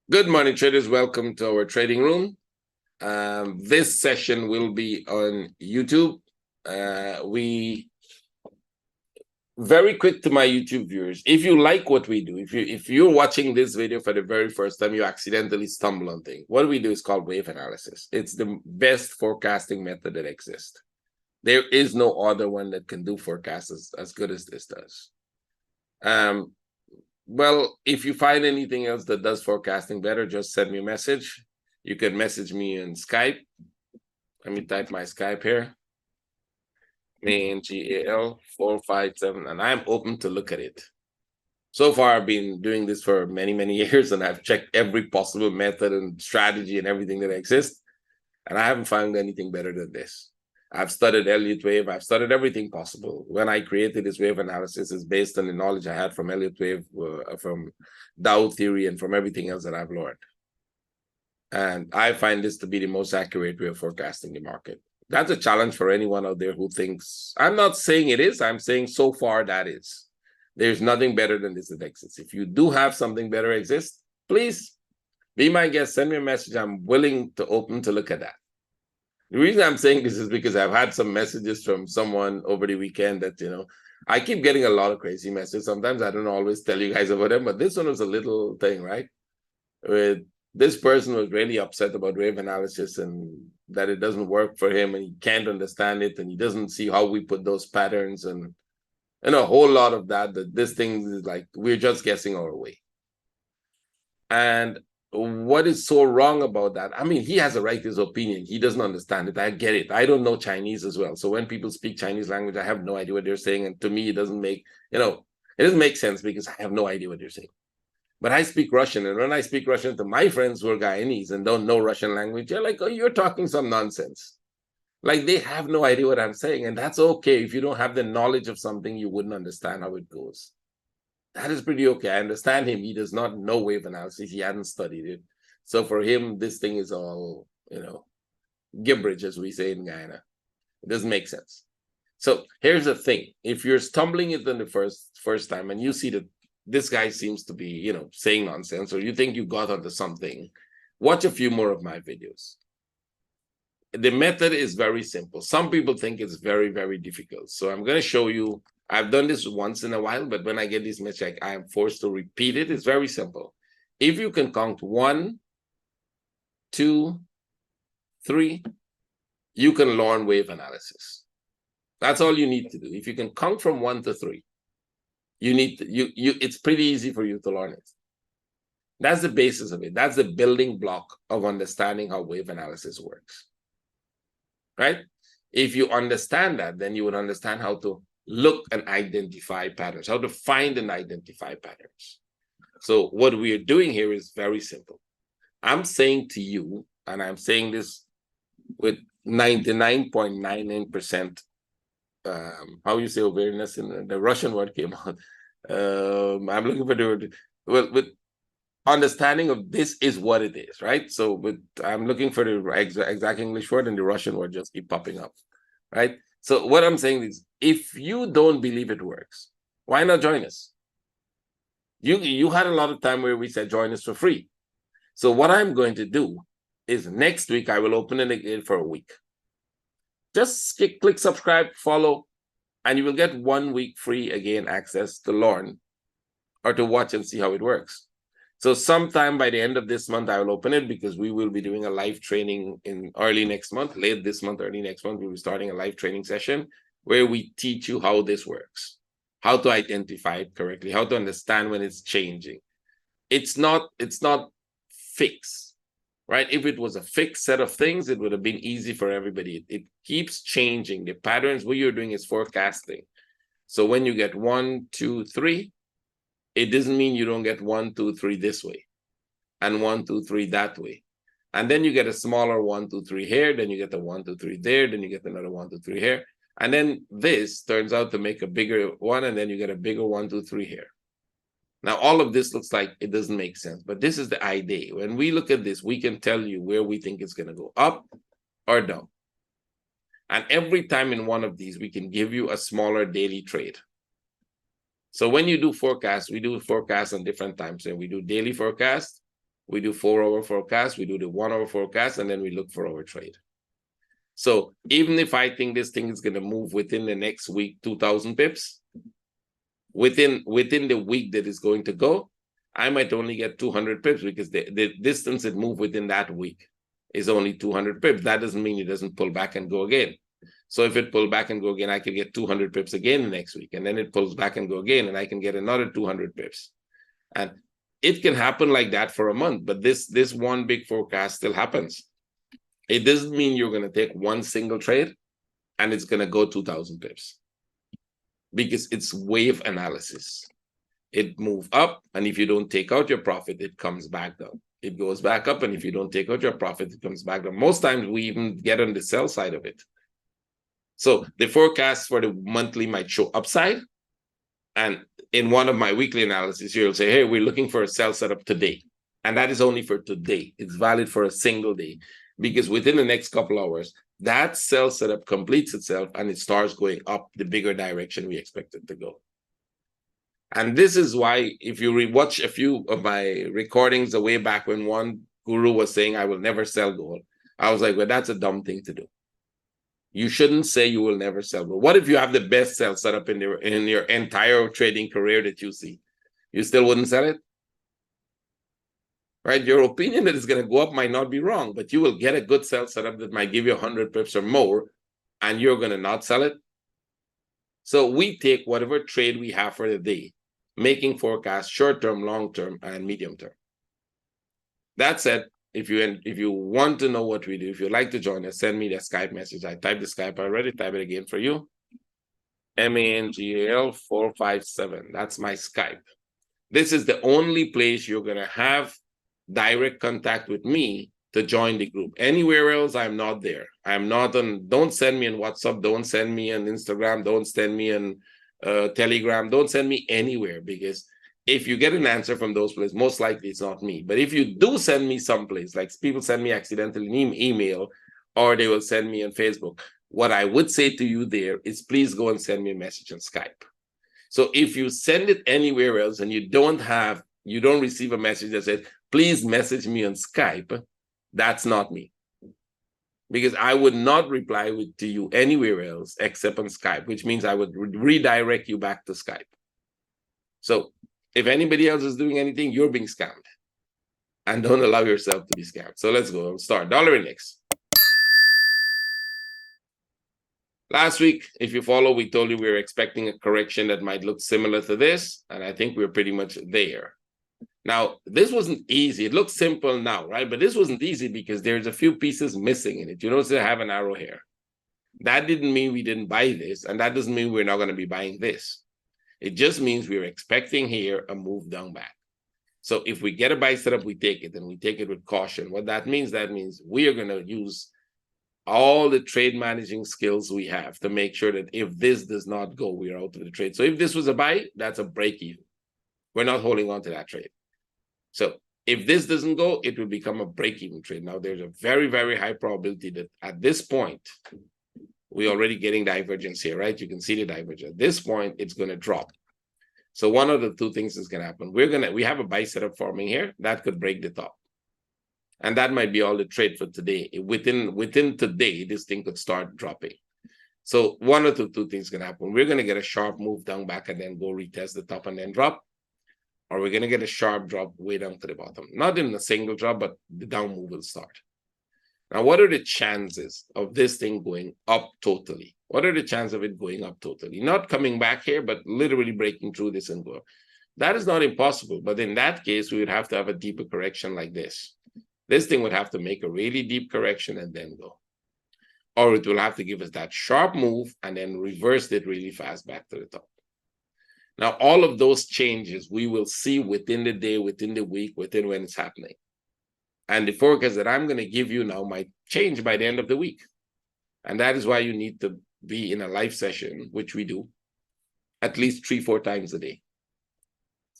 Good morning, traders. Welcome to our trading room. This session will be on YouTube. We very quick to my YouTube viewers. If you like what we do, if you're watching this video for the very first time, you accidentally stumble on things. What we do is called wave analysis. It's the best forecasting method that exists. There is no other one that can do forecasts as good as this does. Well, if you find anything else that does forecasting better, just send me a message. You can message me in Skype. Let me type my Skype here. ManGAL 457, and I'm open to look at it. So far, I've been doing this for many, many years, and I've checked every possible method and strategy and everything that exists, and I haven't found anything better than this. I've studied Elliott wave. I've studied everything possible. When I created this wave analysis, it's based on the knowledge I had from Elliott wave, from Dow theory, and from everything else that I've learned. And I find this to be the most accurate way of forecasting the market. That's a challenge for anyone out there who thinks, I'm not saying it is, I'm saying so far that is. There's nothing better than this that exists. If you do have something better exist, please be my guest, send me a message. I'm willing to open to look at that. The reason I'm saying this is because I've had some messages from someone over the weekend that, I keep getting a lot of crazy messages. Sometimes I don't always tell you guys about them, but this one was a little thing, right? With this person was really upset about wave analysis and that it doesn't work for him and he can't understand it and he doesn't see how we put those patterns and a whole lot of that this thing is like, we're just guessing our way. And what is so wrong about that? I mean, he has a right to his opinion. He doesn't understand it. I get it. I don't know Chinese as well. So when people speak Chinese language, I have no idea what they're saying. And to me, it doesn't make, it doesn't make sense because I have no idea what they're saying. But I speak Russian. And when I speak Russian to my friends who are Guyanese and don't know Russian language, they're like, oh, you're talking some nonsense. Like they have no idea what I'm saying. And that's okay. If you don't have the knowledge of something, you wouldn't understand how it goes. That is pretty okay. I understand him. He does not know wave analysis. He hadn't studied it. So for him, this thing is all, gibberish, as we say in Guyana. It doesn't make sense. So here's the thing. If you're stumbling it in the first time and you see that this guy seems to be, saying nonsense, or you think you got onto something, watch a few more of my videos. The method is very simple. Some people think it's very, very difficult. So I'm going to show you. I've done this once in a while, but when I get this message, I am forced to repeat it. It's very simple. If you can count 1, 2, 3, you can learn wave analysis. That's all you need to do. If you can count from 1 to 3, it's pretty easy for you to learn it. That's the basis of it. That's the building block of understanding how wave analysis works. Right? If you understand that, then you would understand how to look and identify patterns, how to find and identify patterns. So what we are doing here is very simple. I'm saying to you, and I'm saying this with 99.99%, how you say awareness, in the Russian word came out. I'm looking for the word, well, with understanding of this is what it is, right? So I'm looking for the exact English word, and the Russian word just keep popping up, right? So what I'm saying is, if you don't believe it works, why not join us? You had a lot of time where we said join us for free. So what I'm going to do is next week, I will open it again for a week. Just click subscribe, follow, and you will get 1 week free again access to learn or to watch and see how it works. So sometime by the end of this month, I will open it because we will be doing a live training in early next month, late this month, early next month. We'll be starting a live training session where we teach you how this works, how to identify it correctly, how to understand when it's changing. It's not fixed, right? If it was a fixed set of things, it would have been easy for everybody. It keeps changing. The patterns, what you're doing is forecasting. So when you get 1, 2, 3, it doesn't mean you don't get 1, 2, 3 this way and 1, 2, 3 that way. And then you get a smaller 1, 2, 3 here, then you get the 1, 2, 3 there, then you get another 1, 2, 3 here. And then this turns out to make a bigger one, and then you get a bigger 1, 2, 3 here. Now, all of this looks like it doesn't make sense, but this is the idea. When we look at this, we can tell you where we think it's going to go, up or down. And every time in one of these, we can give you a smaller daily trade. So when you do forecasts, we do forecasts on different times. So we do daily forecast, We do 4-hour forecast, we do the 1-hour forecast, and then we look for our trade. So even if I think this thing is going to move within the next week, 2,000 pips, within the week that is going to go, I might only get 200 pips because the distance it moved within that week is only 200 pips. That doesn't mean it doesn't pull back and go again. So if it pull back and go again, I can get 200 pips again the next week. And then it pulls back and go again, and I can get another 200 pips. And it can happen like that for a month, but this one big forecast still happens. It doesn't mean you're going to take one single trade and it's going to go 2,000 pips, because it's wave analysis. It moves up, and if you don't take out your profit, it comes back down. It goes back up, and if you don't take out your profit, it comes back down. Most times we even get on the sell side of it. So the forecast for the monthly might show upside, and in one of my weekly analysis, you'll say, hey, we're looking for a sell setup today. And that is only for today. It's valid for a single day, because within the next couple hours, that sell setup completes itself and it starts going up the bigger direction we expect it to go. And this is why, if you rewatch a few of my recordings the way back when one guru was saying, I will never sell gold, I was like, well, that's a dumb thing to do. You shouldn't say you will never sell gold. What if you have the best sell setup in your entire trading career that you see? You still wouldn't sell it? Right? Your opinion that it's going to go up might not be wrong, but you will get a good sell setup that might give you 100 pips or more, and you're going to not sell it. So we take whatever trade we have for the day, making forecasts short-term, long-term, and medium-term. That said, if you want to know what we do, if you'd like to join us, send me the Skype message. I typed the Skype already. Type it again for you. MANGAL 457. That's my Skype. This is the only place you're going to have direct contact with me to join the group. Anywhere else, I'm not there. I'm not on, don't send me on WhatsApp, don't send me on Instagram, don't send me on Telegram, don't send me anywhere, because if you get an answer from those places, most likely it's not me. But if you do send me someplace, like people send me accidentally an email, or they will send me on Facebook, what I would say to you there is, please go and send me a message on Skype. So if you send it anywhere else and you don't receive a message that says, please message me on Skype, that's not me. Because I would not reply to you anywhere else except on Skype, which means I would redirect you back to Skype. So if anybody else is doing anything, you're being scammed. And don't allow yourself to be scammed. So let's go and start. Dollar index. Last week, if you follow, we told you we were expecting a correction that might look similar to this. And I think we're pretty much there. Now, this wasn't easy. It looks simple now, right? But this wasn't easy because there's a few pieces missing in it. You notice I have an arrow here. That didn't mean we didn't buy this, and that doesn't mean we're not going to be buying this. It just means we're expecting here a move down back. So if we get a buy setup, we take it, and we take it with caution. What that means we are going to use all the trade managing skills we have to make sure that if this does not go, we're out of the trade. So if this was a buy, that's a break even. We're not holding on to that trade. So if this doesn't go, it will become a break-even trade. Now, there's a very, very high probability that at this point, we're already getting divergence here, right? You can see the divergence. At this point, it's going to drop. So one of the two things is going to happen. We have a buy setup forming here. That could break the top. And that might be all the trade for today. Within today, this thing could start dropping. So one of the two things is going to happen. We're going to get a sharp move down back and then go retest the top and then drop. Or we're going to get a sharp drop way down to the bottom. Not in a single drop, but the down move will start. Now, what are the chances of this thing going up totally? What are the chances of it going up totally? Not coming back here, but literally breaking through this and go. That is not impossible. But in that case, we would have to have a deeper correction like this. This thing would have to make a really deep correction and then go. Or it will have to give us that sharp move and then reverse it really fast back to the top. Now, all of those changes we will see within the day, within the week, within when it's happening. And the forecast that I'm going to give you now might change by the end of the week. And that is why you need to be in a live session, which we do, at least 3-4 times a day.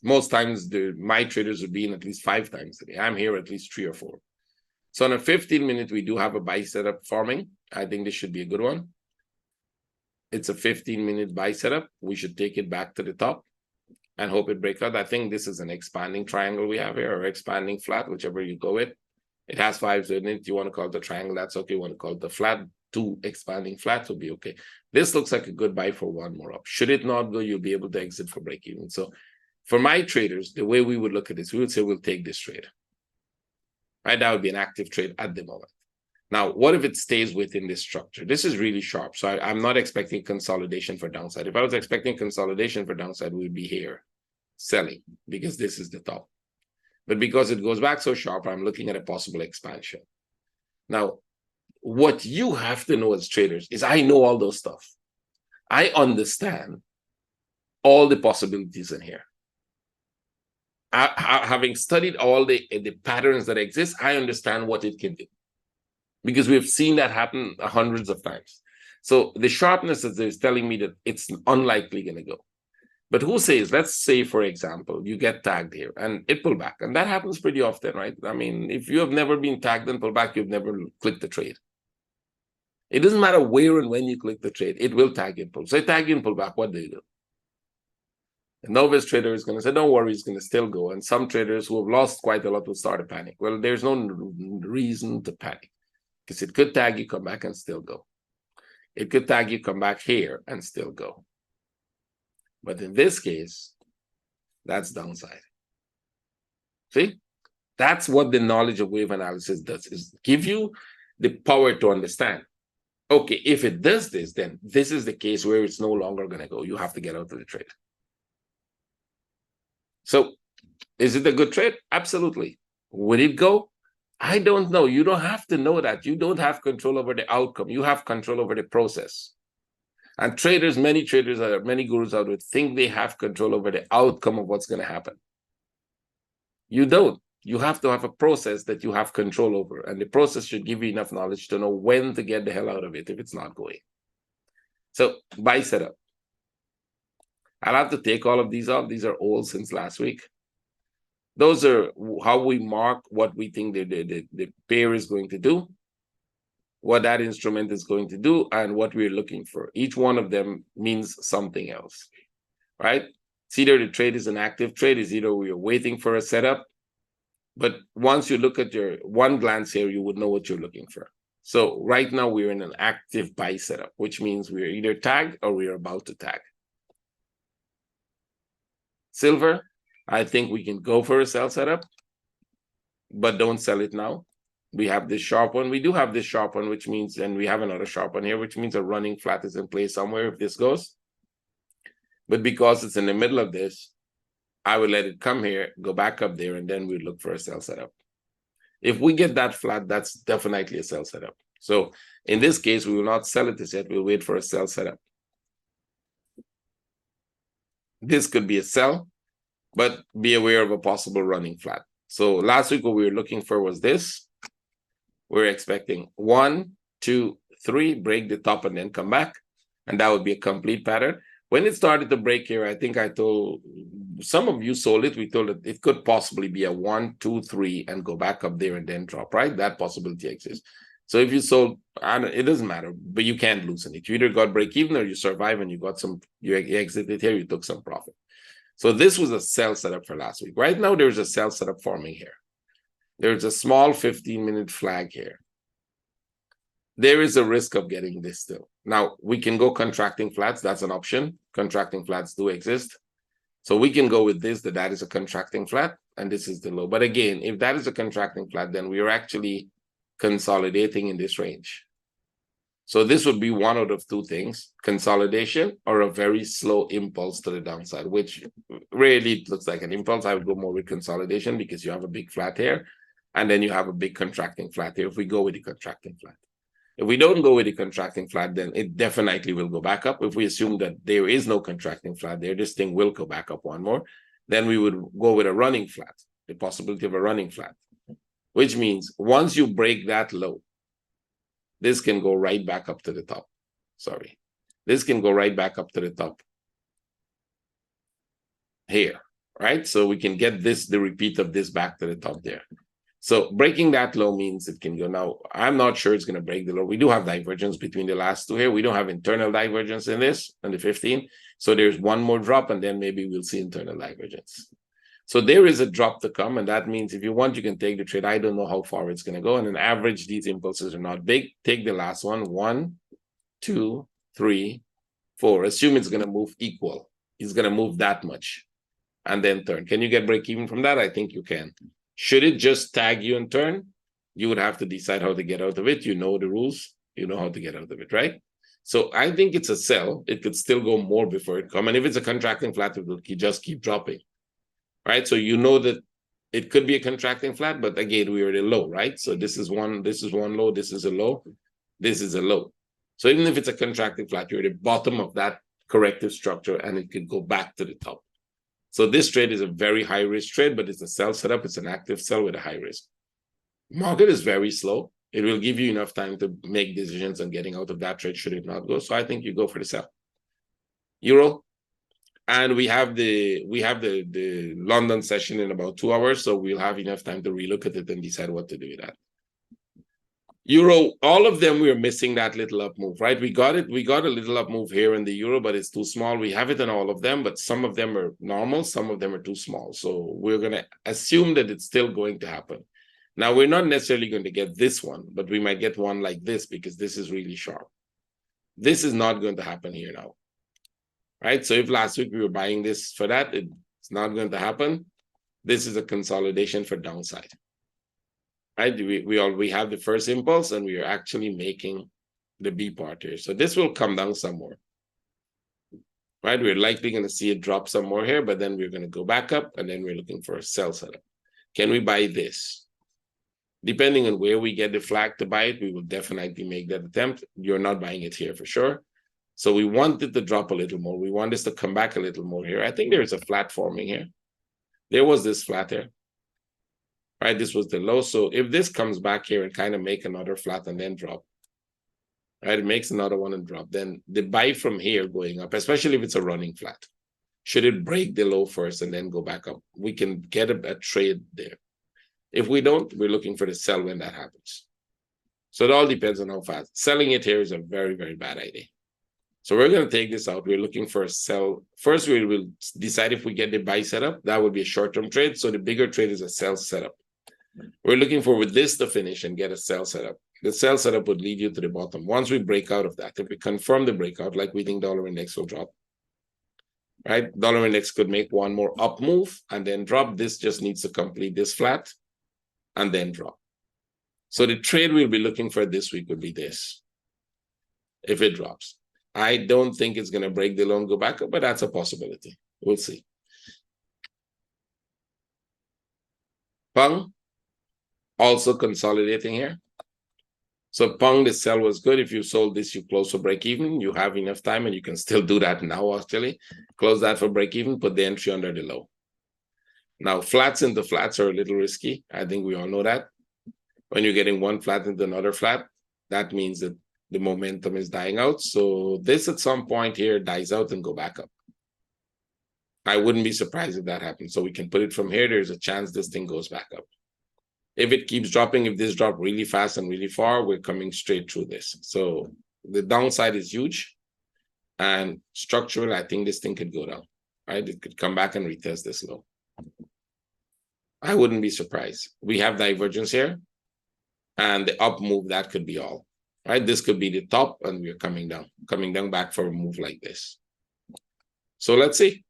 Most times, my traders would be in at least 5 times a day. I'm here at least 3 or 4. So in a 15-minute, we do have a buy setup forming. I think this should be a good one. It's a 15-minute buy setup. We should take it back to the top. and hope it breaks out. I think this is an expanding triangle we have here, or expanding flat, whichever you go with. It has 5s in it. You want to call it the triangle, that's okay. You want to call it the flat, 2 expanding flats will be okay. This looks like a good buy for one more up. Should it not go, you'll be able to exit for break even. So for my traders, the way we would look at this, we would say we'll take this trade. Right? That would be an active trade at the moment. Now, what if it stays within this structure? This is really sharp. So I'm not expecting consolidation for downside. If I was expecting consolidation for downside, we'd be here selling because this is the top. But because it goes back so sharp, I'm looking at a possible expansion. Now, what you have to know as traders is I know all those stuff. I understand all the possibilities in here. Having studied all the patterns that exist, I understand what it can do. Because we've seen that happen hundreds of times. So the sharpness is telling me that it's unlikely going to go. But who says, let's say, for example, you get tagged here and it pull back. And that happens pretty often, right? I mean, if you have never been tagged and pull back, you've never clicked the trade. It doesn't matter where and when you click the trade, it will tag you and pull. So tag you and pull back, what do you do? A novice trader is going to say, don't worry, it's going to still go. And some traders who have lost quite a lot will start to panic. Well, there's no reason to panic. Because it could tag you, come back, and still go. It could tag you, come back here, and still go. But in this case, that's downside. See? That's what the knowledge of wave analysis does, is give you the power to understand. Okay, if it does this, then this is the case where it's no longer going to go. You have to get out of the trade. So, is it a good trade? Absolutely. Would it go? I don't know. You don't have to know that. You don't have control over the outcome. You have control over the process. And traders, many gurus out there think they have control over the outcome of what's going to happen. You don't. You have to have a process that you have control over. And the process should give you enough knowledge to know when to get the hell out of it if it's not going. So, buy setup. I'll have to take all of these off. These are old since last week. Those are how we mark what we think the pair is going to do, what that instrument is going to do, and what we're looking for. Each one of them means something else, right? It's either the trade is an active trade, it's either we are waiting for a setup. But once you look at your one glance here, you would know what you're looking for. So right now we're in an active buy setup, which means we're either tagged or we are about to tag. Silver, I think we can go for a sell setup, but don't sell it now. We have this sharp one. We do have this sharp one, which means, and we have another sharp one here, which means a running flat is in place somewhere if this goes. But because it's in the middle of this, I would let it come here, go back up there, and then we look for a sell setup. If we get that flat, that's definitely a sell setup. So in this case, we will not sell it as yet. We'll wait for a sell setup. This could be a sell, but be aware of a possible running flat. So last week, what we were looking for was this. We're expecting 1, 2, 3, break the top and then come back. And that would be a complete pattern. When it started to break here, I think I told some of you sold it. We told it it could possibly be a 1, 2, 3 and go back up there and then drop, right? That possibility exists. So if you sold, it doesn't matter, but you can't loosen it. You either got break even or you survive and you got some, you exited here, you took some profit. So this was a sell setup for last week. Right now, there's a sell setup forming here. There's a small 15-minute flag here. There is a risk of getting this still. Now, we can go contracting flats. That's an option. Contracting flats do exist. So we can go with this, that is a contracting flat, and this is the low. But again, if that is a contracting flat, then we are actually consolidating in this range. So this would be one out of two things, consolidation or a very slow impulse to the downside, which really looks like an impulse. I would go more with consolidation because you have a big flat here, and then you have a big contracting flat here if we go with the contracting flat. If we don't go with the contracting flat, then it definitely will go back up. If we assume that there is no contracting flat there, this thing will go back up one more, then we would go with a running flat, the possibility of a running flat, which means once you break that low, this can go right back up to the top. Sorry. This can go right back up to the top here, right? So we can get this, the repeat of this back to the top there. So breaking that low means it can go. Now, I'm not sure it's going to break the low. We do have divergence between the last two here. We don't have internal divergence in this, in the 15. So there's one more drop, and then maybe we'll see internal divergence. So there is a drop to come, and that means if you want, you can take the trade. I don't know how far it's going to go. And on average, these impulses are not big. Take the last one. 1, 2, 3, 4. Assume it's going to move equal. It's going to move that much and then turn. Can you get break even from that? I think you can. Should it just tag you and turn? You would have to decide how to get out of it. You know the rules. You know how to get out of it, right? So I think it's a sell. It could still go more before it comes. And if it's a contracting flat, it will just keep dropping, right? So you know that it could be a contracting flat, but again, we are at a low, right? So this is one low, this is a low, this is a low. So even if it's a contracting flat, you're at the bottom of that corrective structure and it could go back to the top. So this trade is a very high risk trade, but it's a sell setup. It's an active sell with a high risk. Market is very slow. It will give you enough time to make decisions on getting out of that trade should it not go. So I think you go for the sell. Euro. And we have the London session in about 2 hours. So we'll have enough time to relook at it and decide what to do with that. Euro, all of them, we are missing that little up move, right? We got it. We got a little up move here in the euro, but it's too small. We have it in all of them, but some of them are normal. Some of them are too small. So we're going to assume that it's still going to happen. Now, we're not necessarily going to get this one, but we might get one like this because this is really sharp. This is not going to happen here now, right? So if last week we were buying this for that, it's not going to happen. This is a consolidation for downside. Right, we have the first impulse and we are actually making the B part here. So this will come down somewhere. Right, we're likely going to see it drop some more here, but then we're going to go back up and then we're looking for a sell setup. Can we buy this? Depending on where we get the flag to buy it, we will definitely make that attempt. You're not buying it here for sure. So we want it to drop a little more. We want this to come back a little more here. I think there's a flat forming here. There was this flat here. Right, this was the low. So if this comes back here and kind of make another flat and then drop, right, it makes another one and drop, then the buy from here going up, especially if it's a running flat, should it break the low first and then go back up, we can get a trade there. If we don't, we're looking for the sell when that happens. So it all depends on how fast. Selling it here is a very, very bad idea. So we're going to take this out. We're looking for a sell. First, we will decide if we get the buy setup. That would be a short-term trade. So the bigger trade is a sell setup. We're looking for with this to finish and get a sell setup. The sell setup would lead you to the bottom. Once we break out of that, if we confirm the breakout, like we think dollar index will drop, right? Dollar index could make one more up move and then drop. This just needs to complete this flat and then drop. So the trade we'll be looking for this week would be this. If it drops, I don't think it's going to break the low and go back up, but that's a possibility. We'll see. Pung. Also consolidating here. So Pung, the sell was good. If you sold this, you close for break even. You have enough time and you can still do that now, actually. Close that for break even, put the entry under the low. Now, flats into flats are a little risky. I think we all know that. When you're getting one flat into another flat, that means that the momentum is dying out. So this at some point here dies out and go back up. I wouldn't be surprised if that happens. So we can put it from here. There's a chance this thing goes back up. If it keeps dropping, if this drops really fast and really far, we're coming straight through this. So the downside is huge. And structural, I think this thing could go down, right? It could come back and retest this low. I wouldn't be surprised. We have divergence here. And the up move, that could be all, right? This could be the top and we're coming down back for a move like this. So let's see.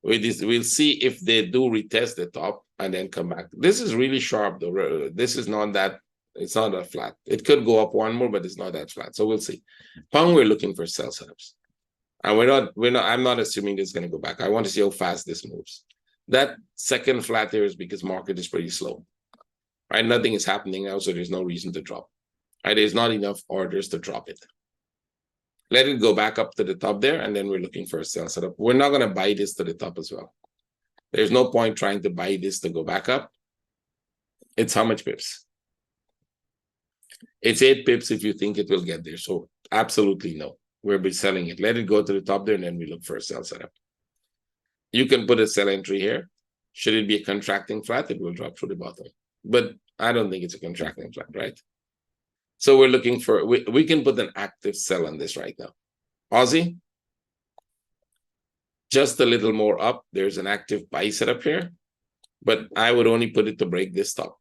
We'll see if they do retest the top and then come back. This is really sharp though. This is not that, it's not that flat. It could go up one more, but it's not that flat. So we'll see. Pung, we're looking for sell setups. And I'm not assuming this is going to go back. I want to see how fast this moves. That second flat there is because market is pretty slow. Right? Nothing is happening now, so there's no reason to drop. Right? There's not enough orders to drop it. Let it go back up to the top there, and then we're looking for a sell setup. We're not going to buy this to the top as well. There's no point trying to buy this to go back up. It's how much pips? It's 8 pips if you think it will get there. So absolutely no. We'll be selling it. Let it go to the top there, and then we look for a sell setup. You can put a sell entry here. Should it be a contracting flat, it will drop through the bottom. But I don't think it's a contracting flat, right? So we're looking for, we can put an active sell on this right now. Aussie, just a little more up. There's an active buy setup here, but I would only put it to break this top,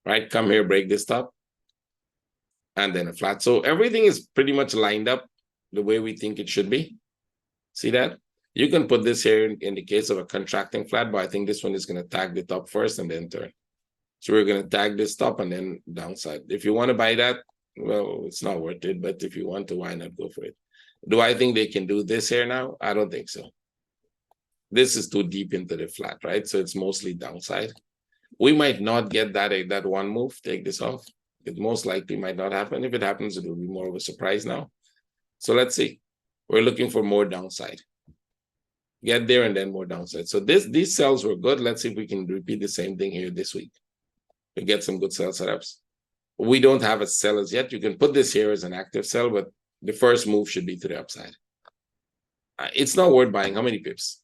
right? Come here, break this top, and then a flat. So everything is pretty much lined up the way we think it should be. See that? You can put this here in the case of a contracting flat, but I think this one is going to tag the top first and then turn. So we're going to tag this top and then downside. If you want to buy that, well, it's not worth it. But if you want to, why not go for it? Do I think they can do this here now? I don't think so. This is too deep into the flat, right? So it's mostly downside. We might not get that one move, take this off. It most likely might not happen. If it happens, it will be more of a surprise now. So let's see. We're looking for more downside. Get there and then more downside. So these sells were good. Let's see if we can repeat the same thing here this week. We get some good sell setups. We don't have a sell as yet. You can put this here as an active sell, but the first move should be to the upside. It's not worth buying. How many pips?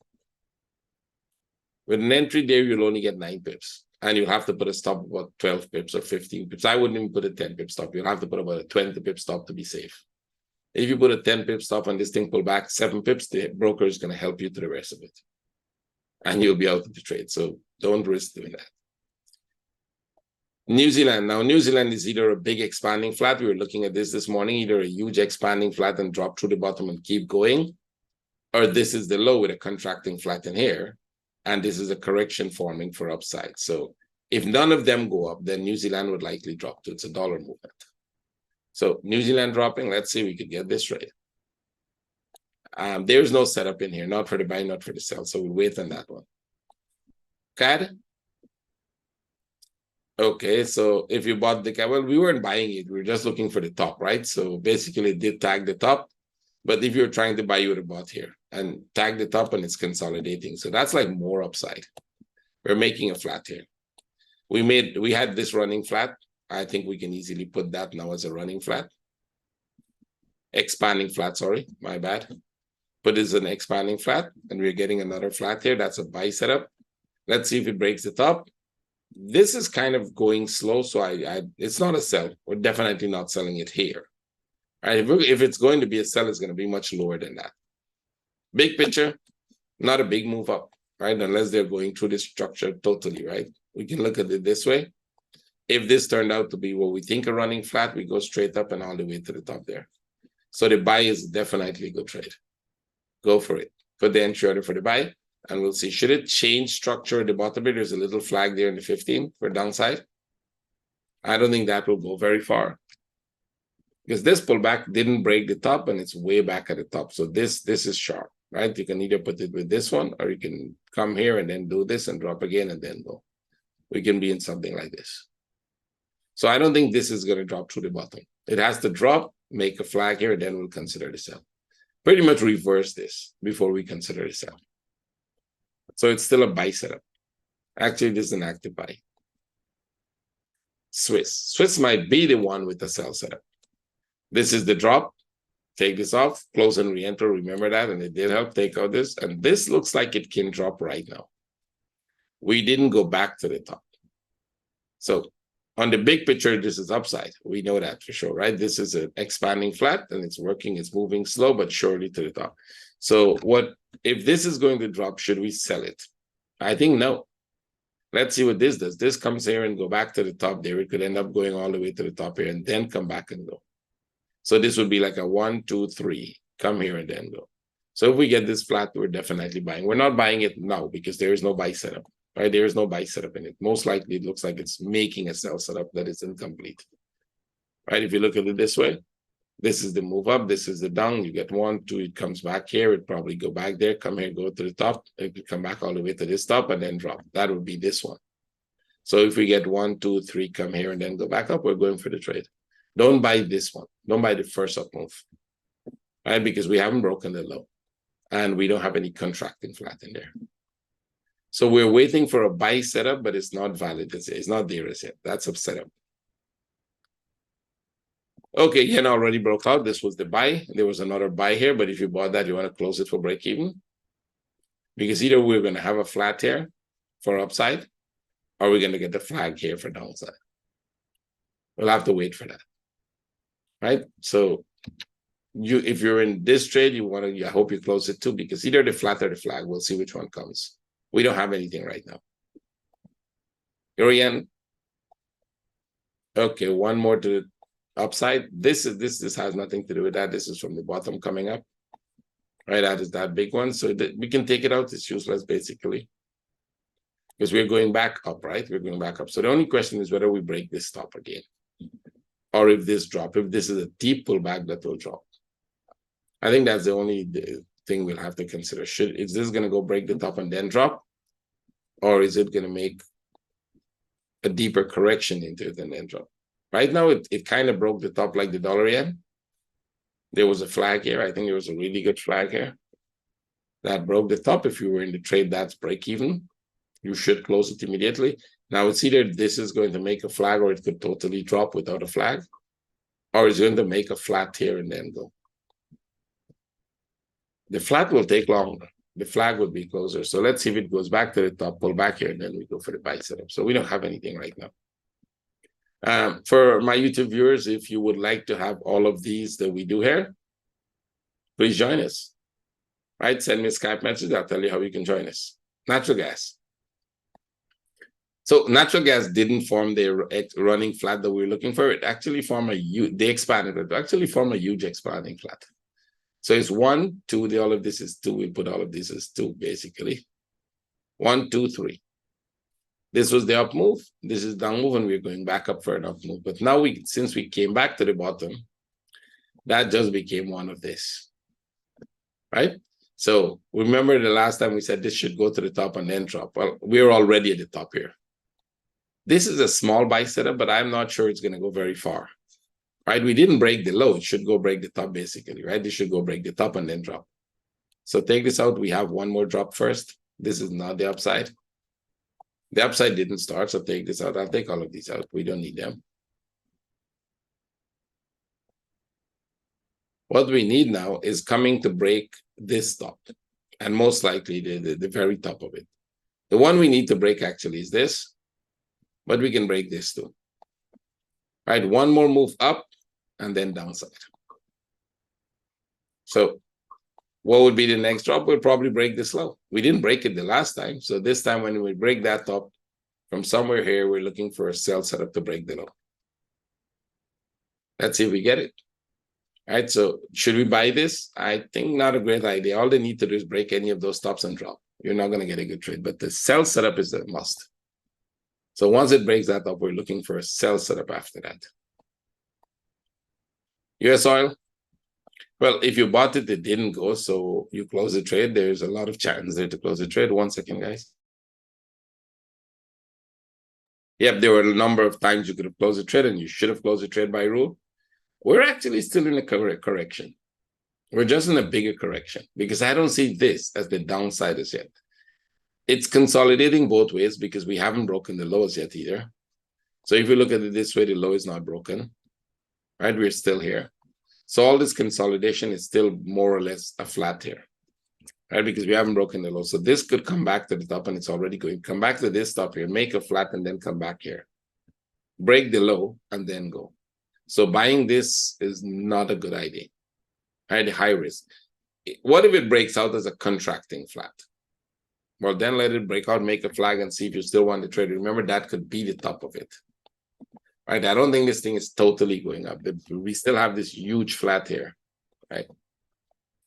With an entry there, you'll only get 9 pips. And you'll have to put a stop about 12 pips or 15 pips. I wouldn't even put a 10 pip stop. You'll have to put about a 20 pip stop to be safe. If you put a 10 pip stop and this thing pull back 7 pips, the broker is going to help you to the rest of it. And you'll be out of the trade. So don't risk doing that. New Zealand. Now, New Zealand is either a big expanding flat. We were looking at this morning, either a huge expanding flat and drop through the bottom and keep going, or this is the low with a contracting flat in here. And this is a correction forming for upside. So if none of them go up, then New Zealand would likely drop to. It's a dollar movement. So New Zealand dropping, let's see, we could get this right. There's no setup in here, not for the buy, not for the sell. So we wait on that one. CAD. Okay, so if you bought the CAD, well, we weren't buying it. We were just looking for the top, right? So basically it did tag the top. But if you're trying to buy, you would have bought here and tag the top and it's consolidating. So that's like more upside. We're making a flat here. We had this running flat. I think we can easily put that now as a running flat. Expanding flat, sorry, my bad. Put this as an expanding flat and we're getting another flat here. That's a buy setup. Let's see if it breaks the top. This is kind of going slow, so it's not a sell. We're definitely not selling it here. Right? If it's going to be a sell, it's going to be much lower than that. Big picture, not a big move up, right? Unless they're going through this structure totally, right? We can look at it this way. If this turned out to be what we think a running flat, we go straight up and all the way to the top there. So the buy is definitely a good trade. Go for it. Put the entry order for the buy. And we'll see, should it change structure at the bottom here? There's a little flag there in the 15 for downside. I don't think that will go very far. Because this pullback didn't break the top and it's way back at the top. So this is sharp, right? You can either put it with this one or you can come here and then do this and drop again and then go. We can be in something like this. So I don't think this is going to drop through the bottom. It has to drop, make a flag here, and then we'll consider the sell. Pretty much reverse this before we consider the sell. So it's still a buy setup. Actually, this is an active buy. Swiss might be the one with the sell setup. This is the drop. Take this off, close and re-enter. Remember that, and it did help take out this. And this looks like it can drop right now. We didn't go back to the top. So on the big picture, this is upside. We know that for sure, right? This is an expanding flat, and it's working. It's moving slow but surely to the top. So if this is going to drop, should we sell it? I think no. Let's see what this does. This comes here and go back to the top there. It could end up going all the way to the top here and then come back and go. So this would be like a 1, 2, 3. Come here and then go. So if we get this flat, we're definitely buying. We're not buying it now because there is no buy setup, right? There is no buy setup in it. Most likely it looks like it's making a sell setup that is incomplete, right? If you look at it this way, this is the move up, this is the down. You get 1, 2, it comes back here. It probably go back there, come here, go to the top. It could come back all the way to this top and then drop. That would be this one. So if we get 1, 2, 3, come here and then go back up, we're going for the trade. Don't buy this one. Don't buy the first up move, right? Because we haven't broken the low and we don't have any contracting flat in there. So we're waiting for a buy setup, but it's not valid. It's not there as yet. That's a setup. Okay, yen already broke out. This was the buy. There was another buy here, but if you bought that, you want to close it for break even. Because either we're going to have a flat here for upside, are we going to get the flag here for downside? We'll have to wait for that, right? So if you're in this trade, I hope you close it too, because either the flat or the flag, we'll see which one comes. We don't have anything right now. Yen. Okay, one more to the upside. This has nothing to do with that. This is from the bottom coming up. Right, that is that big one. So we can take it out. It's useless basically, because we're going back up, right? We're going back up. So the only question is whether we break this top again, or if this drop. If this is a deep pullback, that will drop. I think that's the only thing we'll have to consider. Is this going to go break the top and then drop, or is it going to make a deeper correction into it and then drop? Right now, it kind of broke the top like the dollar yen. There was a flag here. I think there was a really good flag here that broke the top. If you were in the trade, that's break even. You should close it immediately. Now it's either this is going to make a flag, or it could totally drop without a flag, or it's going to make a flat here and then go. The flat will take longer. The flag would be closer. So let's see if it goes back to the top, pull back here, and then we go for the buy setup. So we don't have anything right now. For my YouTube viewers, if you would like to have all of these that we do here, please join us. Right? Send me a Skype message. I'll tell you how you can join us. Natural gas. So natural gas didn't form the running flat that we were looking for. It actually formed they expanded it. Actually formed a huge expanding flat. So it's 1, 2, all of this is 2. We put all of this as 2, basically. 1, 2, 3. This was the up move. This is down move, and we're going back up for an up move. But now, since we came back to the bottom, that just became one of this, right? So remember the last time we said this should go to the top and then drop. Well, we're already at the top here. This is a small buy setup, but I'm not sure it's going to go very far, right? We didn't break the low. It should go break the top, basically, right? This should go break the top and then drop. So take this out. We have one more drop first. This is not the upside. The upside didn't start, so take this out. I'll take all of these out. We don't need them. What we need now is coming to break this top, and most likely the very top of it. The one we need to break actually is this, but we can break this too. Right, one more move up and then downside. So what would be the next drop? We'll probably break this low. We didn't break it the last time. So this time when we break that top from somewhere here, we're looking for a sell setup to break the low. Let's see if we get it. All right, so should we buy this? I think not a great idea. All they need to do is break any of those tops and drop. You're not going to get a good trade, but the sell setup is a must. So once it breaks that up, we're looking for a sell setup after that. US oil. Well, if you bought it, it didn't go, so you close the trade. There's a lot of chance there to close the trade. 1 second, guys. Yep, there were a number of times you could have closed the trade, and you should have closed the trade by rule. We're actually still in a correction. We're just in a bigger correction, because I don't see this as the downside as yet. It's consolidating both ways because we haven't broken the lows yet either. So if you look at it this way, the low is not broken, right? We're still here. So all this consolidation is still more or less a flat here, right? Because we haven't broken the low. So this could come back to the top, and it's already going. Come back to this top here, make a flat, and then come back here. Break the low, and then go. So buying this is not a good idea, right? High risk. What if it breaks out as a contracting flat? Well, then let it break out, make a flag, and see if you still want to trade. Remember, that could be the top of it. Right, I don't think this thing is totally going up. We still have this huge flat here, right?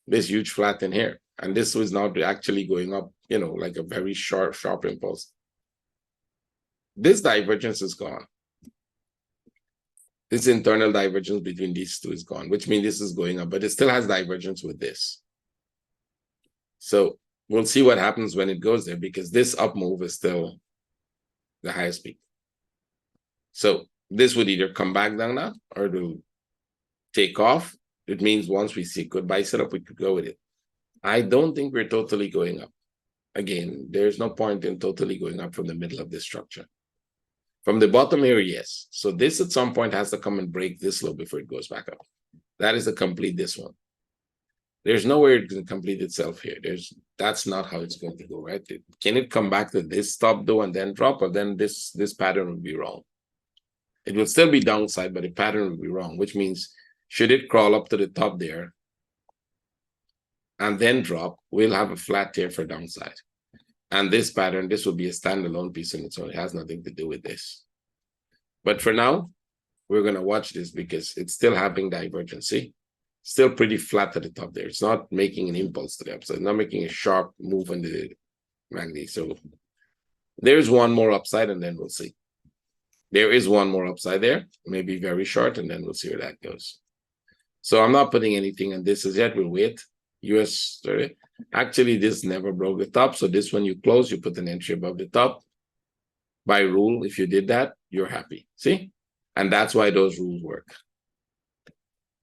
This huge flat in here. And this was not actually going up, you know, like a very sharp impulse. This divergence is gone. This internal divergence between these two is gone, which means this is going up, but it still has divergence with this. So we'll see what happens when it goes there, because this up move is still the highest peak. So this would either come back down now, or it will take off. It means once we see good buy setup, we could go with it. I don't think we're totally going up. Again, there's no point in totally going up from the middle of this structure. From the bottom here, yes. So this at some point has to come and break this low before it goes back up. That is a complete this one. There's nowhere it can complete itself here. That's not how it's going to go, right? Can it come back to this stop though and then drop, or then this pattern would be wrong? It will still be downside, but the pattern will be wrong, which means should it crawl up to the top there and then drop, we'll have a flat here for downside. And this pattern, this will be a standalone piece on its own. It has nothing to do with this. But for now, we're going to watch this because it's still having divergency. Still pretty flat at the top there. It's not making an impulse to the upside. It's not making a sharp move on the MACD. So there's one more upside, and then we'll see. There is one more upside there, maybe very short, and then we'll see where that goes. So I'm not putting anything on this as yet. We'll wait. US 30. Actually, this never broke the top. So this one you close, you put an entry above the top. By rule, if you did that, you're happy. See? And that's why those rules work.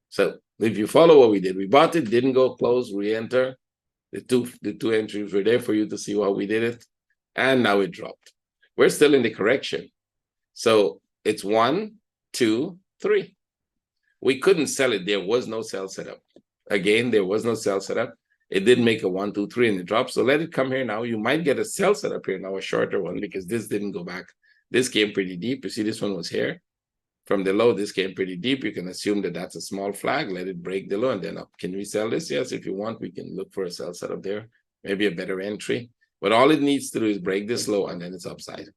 So if you follow what we did, we bought it, didn't go close, re-enter. The two entries were there for you to see how we did it. And now it dropped. We're still in the correction. So it's 1, 2, 3. We couldn't sell it. There was no sell setup. Again, there was no sell setup. It didn't make a 1, 2, 3 in the drop. So let it come here now. You might get a sell setup here now, a shorter one, because this didn't go back. This came pretty deep. You see, this one was here. From the low, this came pretty deep. You can assume that that's a small flag. Let it break the low and then up. Can we sell this? Yes, if you want, we can look for a sell setup there. Maybe a better entry. But all it needs to do is break this low and then it's upside.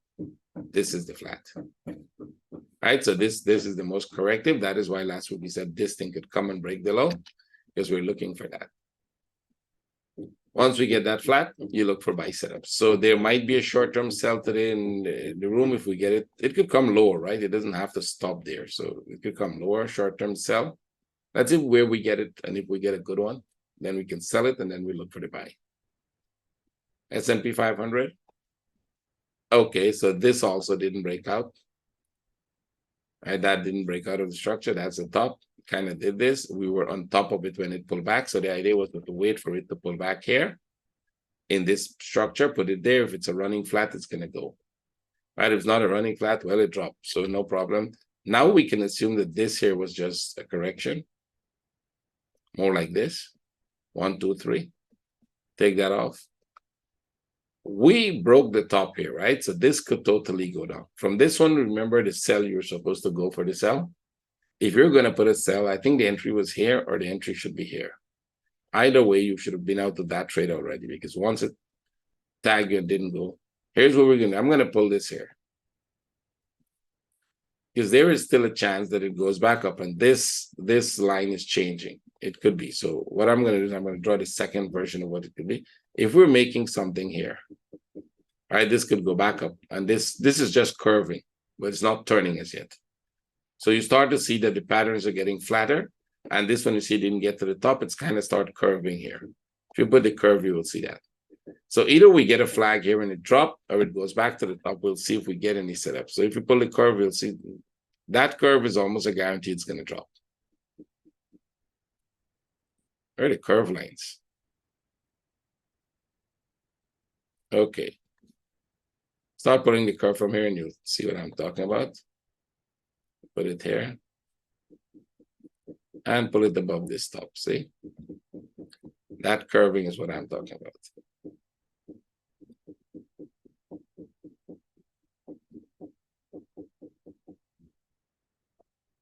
This is the flat. All right, so this is the most corrective. That is why last week we said this thing could come and break the low because we're looking for that. Once we get that flat, you look for buy setups. So there might be a short-term sell today in the room if we get it. It could come lower, right? It doesn't have to stop there. So it could come lower, short-term sell. That's it where we get it. And if we get a good one, then we can sell it and then we look for the buy. S&P 500. Okay, so this also didn't break out. Right, that didn't break out of the structure. That's the top. Kind of did this. We were on top of it when it pulled back. So the idea was to wait for it to pull back here in this structure, put it there. If it's a running flat, it's going to go. Right? If it's not a running flat, well, it dropped. So no problem. Now we can assume that this here was just a correction. More like this. 1, 2, 3. Take that off. We broke the top here, right? So this could totally go down. From this one, remember the sell, you're supposed to go for the sell. If you're going to put a sell, I think the entry was here or the entry should be here. Either way, you should have been out of that trade already because once it tagged you and didn't go, here's what we're going to do. I'm going to pull this here. Because there is still a chance that it goes back up and this line is changing. It could be. So what I'm going to do is I'm going to draw the second version of what it could be. If we're making something here, right, this could go back up and this is just curving, but it's not turning as yet. So you start to see that the patterns are getting flatter. And this one, you see, didn't get to the top. It's kind of start curving here. If you put the curve, you will see that. So either we get a flag here and it drops or it goes back to the top. We'll see if we get any setup. So if you pull the curve, you'll see that curve is almost a guarantee it's going to drop. Where are the curve lines? Okay. Start putting the curve from here and you'll see what I'm talking about. Put it here. And pull it above this top, see? That curving is what I'm talking about.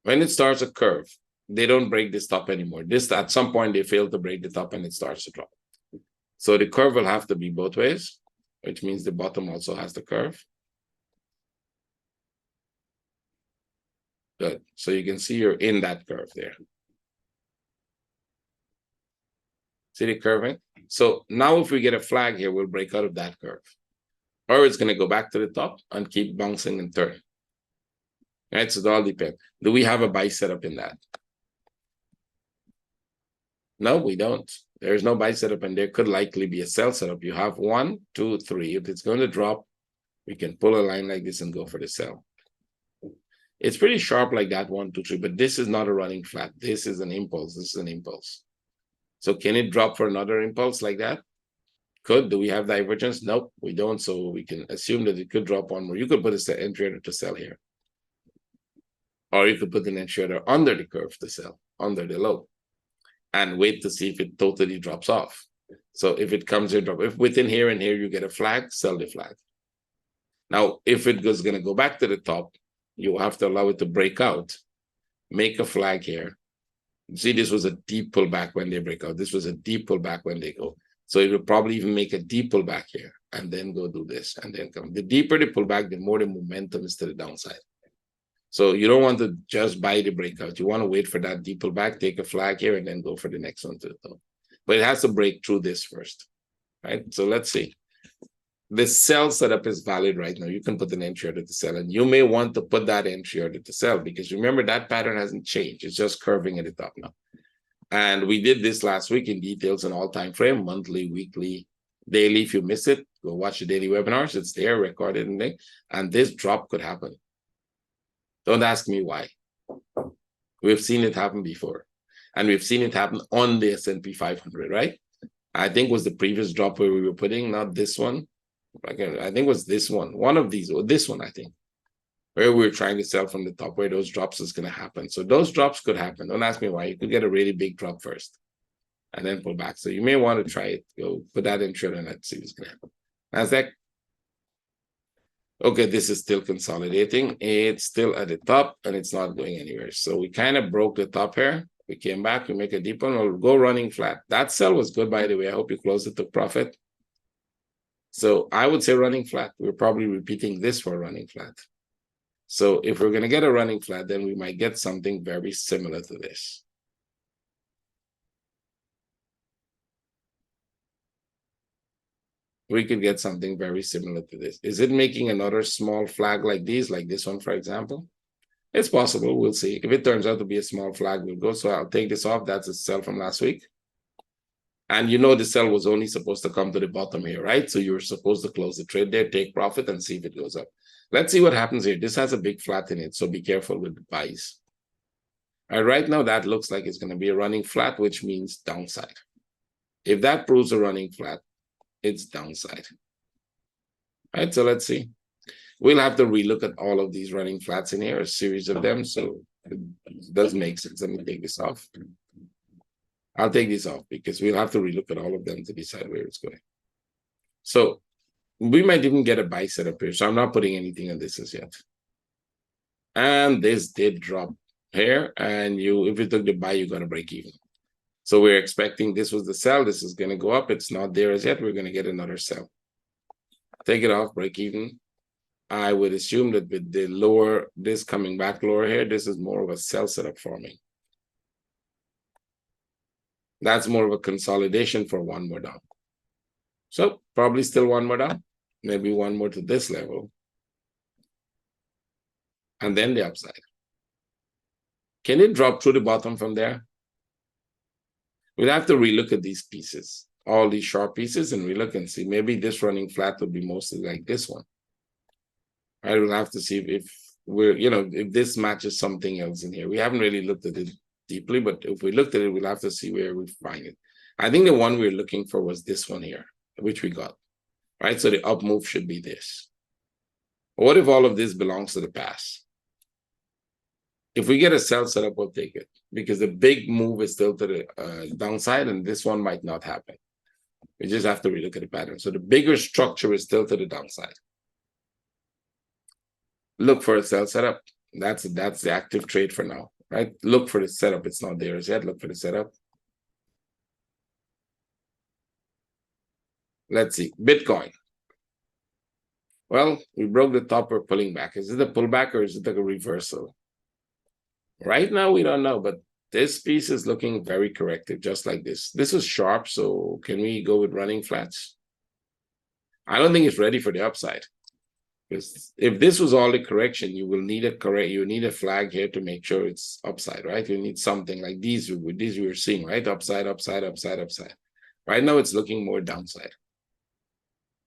When it starts a curve, they don't break this top anymore. This, at some point, they fail to break the top and it starts to drop. So the curve will have to be both ways, which means the bottom also has the curve. Good. So you can see you're in that curve there. See the curving? So now if we get a flag here, we'll break out of that curve. Or it's going to go back to the top and keep bouncing and turning. Right? So it all depends. Do we have a buy setup in that? No, we don't. There's no buy setup and there could likely be a sell setup. You have 1, 2, 3. If it's going to drop, we can pull a line like this and go for the sell. It's pretty sharp like that, 1, 2, 3, but this is not a running flat. This is an impulse. This is an impulse. So can it drop for another impulse like that? Could. Do we have divergence? Nope, we don't. So we can assume that it could drop one more. You could put an entry order to sell here. Or you could put an entry order under the curve to sell, under the low. and wait to see if it totally drops off. So if it comes in, if within here and here you get a flag, sell the flag. Now, if it is going to go back to the top, you have to allow it to break out, make a flag here. See, this was a deep pullback when they break out. This was a deep pullback when they go. So it will probably even make a deep pullback here and then go do this and then come. The deeper the pullback, the more the momentum is to the downside. So you don't want to just buy the breakout. You want to wait for that deep pullback, take a flag here, and then go for the next one to the top. But it has to break through this first, right? So let's see. The sell setup is valid right now. You can put an entry order to sell, and you may want to put that entry order to sell because remember that pattern hasn't changed. It's just curving at the top now. And we did this last week in details and all time frame, monthly, weekly, daily. If you miss it, go watch the daily webinars. It's there, recorded, and this drop could happen. Don't ask me why. We've seen it happen before, and we've seen it happen on the S&P 500, right? I think it was the previous drop where we were putting, not this one. I think it was this one of these, or this one, I think, where we were trying to sell from the top, where those drops is going to happen. So those drops could happen. Don't ask me why. You could get a really big drop first and then pull back. So you may want to try it. Go put that in trade and let's see what's going to happen. Nasdaq. Okay, this is still consolidating. It's still at the top and it's not going anywhere. So we kind of broke the top here. We came back, we make a deep one. We'll go running flat. That sell was good, by the way. I hope you closed it to profit. So I would say running flat. We're probably repeating this for running flat. So if we're going to get a running flat, then we might get something very similar to this. We could get something very similar to this. Is it making another small flag like these, like this one, for example? It's possible. We'll see. If it turns out to be a small flag, we'll go. So I'll take this off. That's a sell from last week. And you know the sell was only supposed to come to the bottom here, right? So you're supposed to close the trade there, take profit, and see if it goes up. Let's see what happens here. This has a big flat in it, so be careful with the buys. All right, right now that looks like it's going to be a running flat, which means downside. If that proves a running flat, it's downside. All right, so let's see. We'll have to relook at all of these running flats in here, a series of them, so it does make sense. Let me take this off. I'll take this off because we'll have to relook at all of them to decide where it's going. So we might even get a buy setup here. So I'm not putting anything on this as yet. And this did drop here. And if you took the buy, you're going to break even. So we're expecting this was the sell. This is going to go up. It's not there as yet. We're going to get another sell. Take it off, break even. I would assume that with the lower, this coming back lower here, this is more of a sell setup forming. That's more of a consolidation for one more down. So probably still one more down, maybe one more to this level. And then the upside. Can it drop through the bottom from there? We'll have to relook at these pieces, all these sharp pieces, and relook and see. Maybe this running flat would be mostly like this one. I will have to see if we're, if this matches something else in here. We haven't really looked at it deeply, but if we looked at it, we'll have to see where we find it. I think the one we're looking for was this one here, which we got, right? So the up move should be this. What if all of this belongs to the past? If we get a sell setup, we'll take it because the big move is still to the downside and this one might not happen. We just have to relook at the pattern. So the bigger structure is still to the downside. Look for a sell setup. That's the active trade for now. Right? Look for the setup. It's not there as yet. Look for the setup. Let's see. Bitcoin. Well, we broke the top. We're pulling back. Is it a pullback or is it like a reversal? Right now, we don't know, but this piece is looking very corrective, just like this. This is sharp, so can we go with running flats? I don't think it's ready for the upside. Because if this was all the correction, you will need a flag here to make sure it's upside, right? You need something like these we were seeing, right? Upside, upside, upside, upside. Right now it's looking more downside.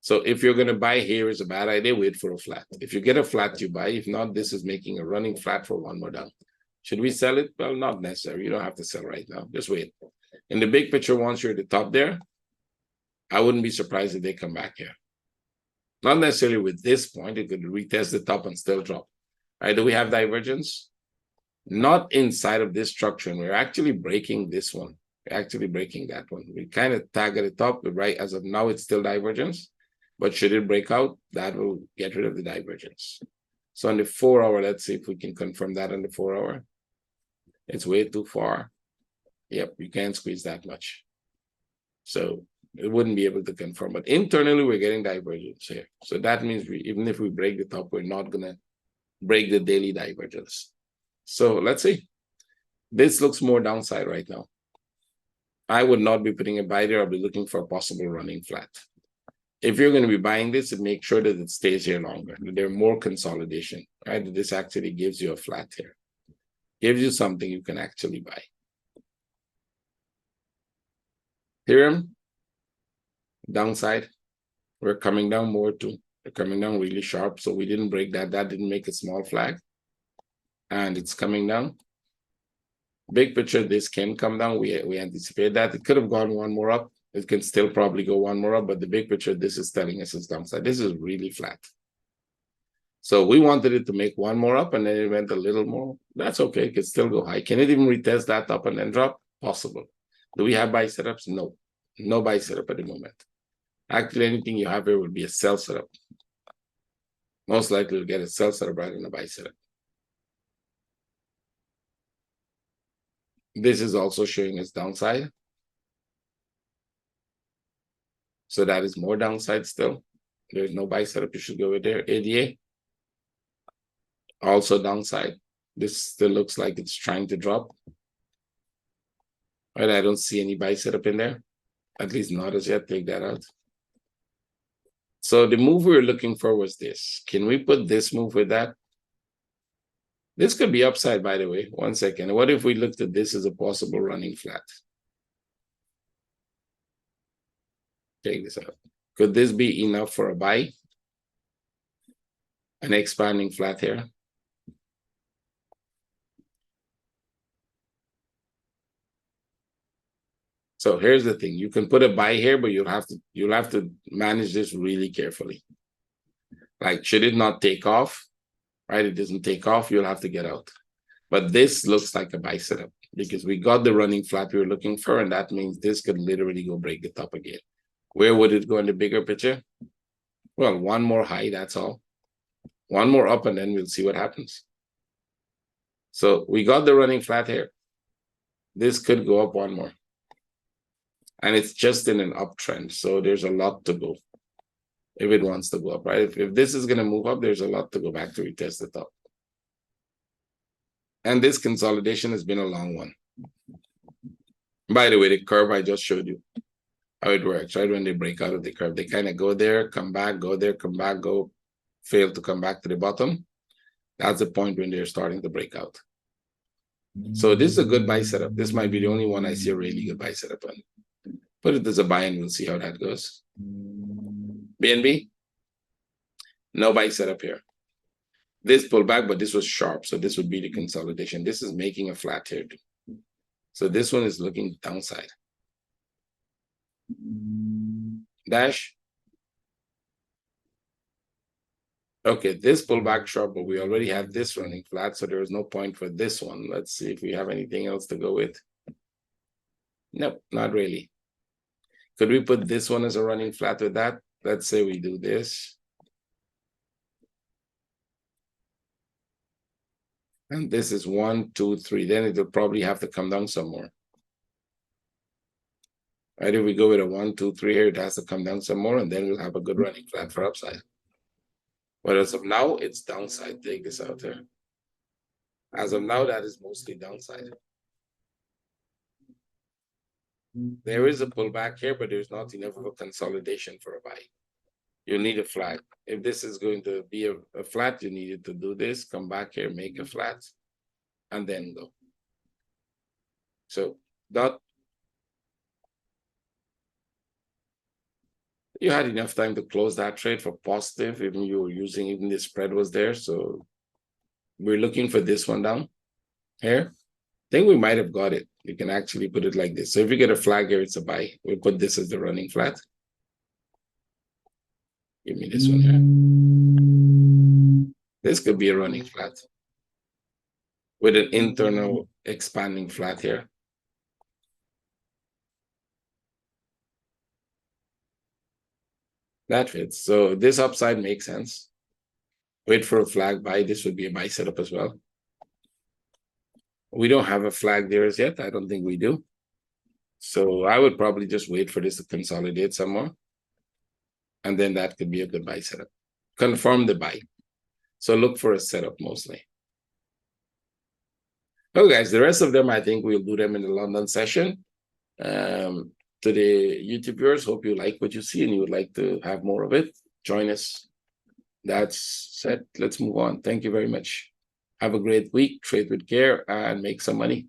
So if you're going to buy here is a bad idea, wait for a flat. If you get a flat, you buy. If not, this is making a running flat for one more down. Should we sell it? Well, not necessary. You don't have to sell right now. Just wait. In the big picture, once you're at the top there, I wouldn't be surprised if they come back here. Not necessarily with this point, it could retest the top and still drop. All right, do we have divergence? Not inside of this structure, and we're actually breaking this one. Actually breaking that one. We kind of tag at the top, right? As of now, it's still divergence. But should it break out, that will get rid of the divergence. So on the 4 hour, let's see if we can confirm that on the 4 hour. It's way too far. Yep, you can't squeeze that much. So it wouldn't be able to confirm. But internally, we're getting divergence here. So that means even if we break the top, we're not going to break the daily divergence. So let's see. This looks more downside right now. I would not be putting a buy there. I'll be looking for a possible running flat. If you're going to be buying this, make sure that it stays here longer. There's more consolidation, right? This actually gives you a flat here. Gives you something you can actually buy. Ethereum, downside. We're coming down more too. We're coming down really sharp. So we didn't break that. That didn't make a small flag. And it's coming down. Big picture, this can come down. We anticipate that. It could have gone one more up. It can still probably go one more up, but the big picture, this is telling us it's downside. This is really flat. So we wanted it to make one more up, and then it went a little more. That's okay. It could still go high. Can it even retest that up and then drop? Possible. Do we have buy setups? No. No buy setup at the moment. Actually, anything you have here would be a sell setup. Most likely you'll get a sell setup rather than a buy setup. This is also showing us downside. So that is more downside still. There's no buy setup. You should go with there. ADA, also downside. This still looks like it's trying to drop. Right, I don't see any buy setup in there. At least not as yet. Take that out. So the move we were looking for was this. Can we put this move with that? This could be upside, by the way. 1 second. What if we looked at this as a possible running flat? Take this out. Could this be enough for a buy? An expanding flat here. So here's the thing. You can put a buy here, but you'll have to manage this really carefully. Like, should it not take off? Right? It doesn't take off, you'll have to get out. But this looks like a buy setup because we got the running flat we were looking for, and that means this could literally go break the top again. Where would it go in the bigger picture? Well, one more high, that's all. One more up, and then we'll see what happens. So we got the running flat here. This could go up one more. And it's just in an uptrend, so there's a lot to go if it wants to go up, right? If this is going to move up, there's a lot to go back to retest the top. And this consolidation has been a long one. By the way, the curve I just showed you, how it works, right? When they break out of the curve, they kind of go there, come back, go there, come back, go, fail to come back to the bottom. That's the point when they're starting to break out. So this is a good buy setup. This might be the only one I see a really good buy setup on. Put it as a buy and we'll see how that goes. BNB, no buy setup here. This pullback, but this was sharp. So this would be the consolidation. This is making a flat here. So this one is looking downside. Dash. Okay, this pullback sharp, but we already have this running flat. So there is no point for this one. Let's see if we have anything else to go with. Nope, not really. Could we put this one as a running flat with that? Let's say we do this. And this is 1, 2, 3. Then it'll probably have to come down some more. Right, if we go with a 1, 2, 3 here, it has to come down some more, and then we'll have a good running flat for upside. But as of now, it's downside. Take this out there. As of now, that is mostly downside. There is a pullback here, but there's not enough of a consolidation for a buy. You need a flat. If this is going to be a flat, you needed to do this, come back here, make a flat, and then go. So that you had enough time to close that trade for positive, even you were using, even the spread was there. So we're looking for this one down here. I think we might have got it. You can actually put it like this. So if you get a flag here, it's a buy. We'll put this as the running flat. Give me this one here. This could be a running flat with an internal expanding flat here. That fits. So this upside makes sense. Wait for a flag buy. This would be a buy setup as well. We don't have a flag there as yet. I don't think we do. So I would probably just wait for this to consolidate some more. And then that could be a good buy setup. Confirm the buy. So look for a setup mostly. Oh, guys, the rest of them, I think we'll do them in the London session. To the YouTube viewers, hope you like what you see and you would like to have more of it. Join us. That's set. Let's move on. Thank you very much. Have a great week. Trade with care and make some money.